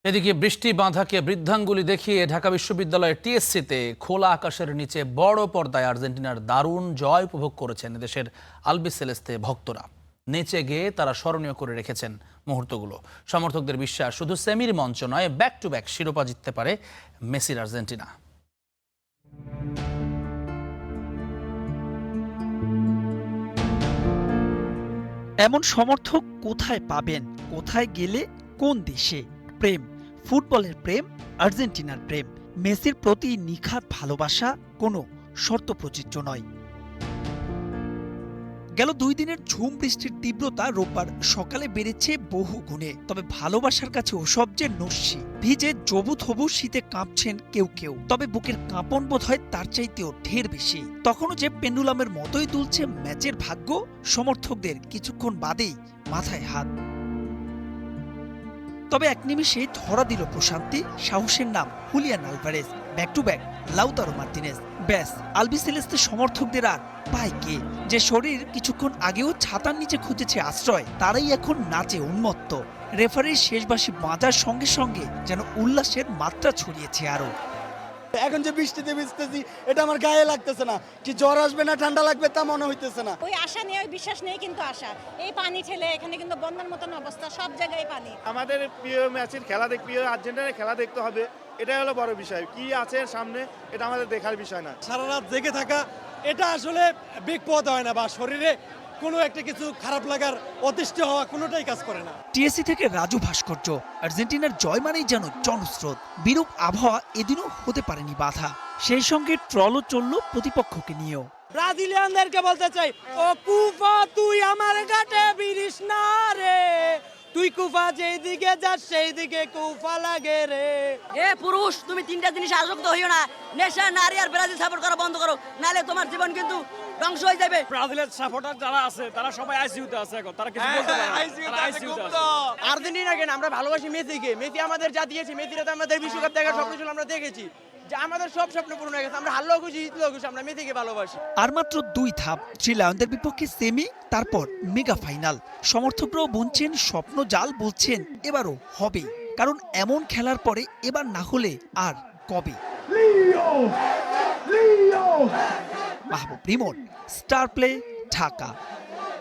এদিকে বৃষ্টি বাঁধাকে বৃদ্ধাঙ্গুলি দেখিয়ে ঢাকা বিশ্ববিদ্যালয়ের টিএসসিতে খোলা আকাশের নিচে বড় পর্দায় আর্জেন্টিনার দারুণ জয় উপভোগ করেছেন দেশের আলবিসেলেস্তে ভক্তরা। নেচে গেয়ে তারা স্মরণীয় করে রেখেছেন মুহূর্তগুলো। সমর্থকদের বিশ্বাস, শুধু সেমির মঞ্চ নয়, ব্যাক টু ব্যাক শিরোপা জিততে পারে মেসির আর্জেন্টিনা। এমন সমর্থক কোথায় পাবেন? কোথায় গেলে, কোন দেশে? প্রেম, ফুটবলের প্রেম, আর্জেন্টিনার প্রেম, মেসির প্রতি নিখাত ভালোবাসা কোনো শর্ত প্রযোজ্য নয়। গেল 2 দিনের ঝুম বৃষ্টির তীব্রতা রোববার সকালে বেড়েছে বহু গুণে। তবে ভালোবাসার কাছে ওসব যে নস্যি। ভিজে জবুথ হবু শীতে কাঁপছেন কেউ কেউ, তবে বুকের কাঁপন বোধ হয় তার চাইতেও ঢের বেশি। তখনও যে পেন্ডুলামের মতোই দুলছে ম্যাচের ভাগ্য, সমর্থকদের কিছুক্ষণ বাদেই মাথায় হাত। তবে এক নিমিষে ধরা দিল প্রশান্তি। সাহসের নাম Julian Alvarez, back to back Lautaro Martinez. ব্যাস, আলবিসেলেস্তে সমর্থকদের আর পায় কে? যে শরীর কিছুক্ষণ আগেও ছাতার নিচে খুঁজেছে আশ্রয়, তারাই এখন নাচে উন্মত্ত। রেফারির শেষবাসী বাজার সঙ্গে সঙ্গে যেন উল্লাসের মাত্রা ছড়িয়েছে আরো। এখন যে বৃষ্টিতে ভিজতেছি, এটা আমার গায়ে লাগতেছে না। কি জ্বর আসবে না ঠান্ডা লাগবে তা মনে হইতেছে না। ওই আশা নিয়ে, ওই বিশ্বাস নেই, কিন্তু আশা। এই পানি ঠেলে এখানে কিন্তু বন্যার মতন অবস্থা, সব জায়গায় পানি। আমাদের প্রিয় ম্যাচের খেলা প্রিয় আর্জেন্টিনার খেলা দেখতে হবে, এটাই হলো বড় বিষয়। কি আছে সামনে এটা আমাদের দেখার বিষয় না। সারা রাত জেগে থাকা এটা আসলে বিপদ হয় না, বা শরীরে কোনো একটা কিছু খারাপ লাগার অতিষ্ঠ হওয়া কোনোটাই কাজ করে না। টিএসসি থেকে রাজু ভাস্কর্য। আর্জেন্টিনার জয় মানেই যেন জনস্রোত। বিরূপ আবহাওয়া এদিনও হতে পারেনি বাধা। সেই সঙ্গে ট্রলও চলল প্রতিপক্ষকে নিয়েও। ব্রাজিলিয়ানদেরকে বলতে চাই, ও কুফা তুই আমার ঘাটে বিরিস না রে, তুই কুফা যেই দিকে যাস সেই দিকে কুফা লাগে রে। এ পুরুষ, তুমি 3টা জিনিস আসক্ত হইও না। নেশা, নারী আর ব্রাজিল সাপোর্ট করা বন্ধ করো, নাহলে তোমার জীবন কিন্তু ধ্বংস হয়ে যাবে। ব্রাজিলের সাপোর্টার যারা আছে তারা সবাই আইসিইউতে আছে এখন, তারা কিছু বলতে পারে না। তারা আইসিইউতে আছে। আর্জেন্টিনাকে না, আমরা ভালোবাসি মেসিকে। মেসি আমাদের যা দিয়েছে, মেসিরা তো আমাদের বিশ্বকাপ দেখার স্বপ্ন ছিল, আমরা দেখেছি যে আমাদের সব স্বপ্ন পূরণ হয়ে গেছে। আমরা হারলেও খুশি, জিতলেও খুশি, আমরা মেসিকে ভালোবাসি। আর মাত্র 2 ধাপ, শ্রীলঙ্কার বিপক্ষে সেমি, তারপর মেগা ফাইনাল। সমর্থকরাও বুনছেন স্বপ্ন জাল, বলছেন এবারও হবে, কারণ এমন খেলার পরে এবার না হলে আর কবে? মাহবুব রিমন, স্টার প্লে, ঢাকা।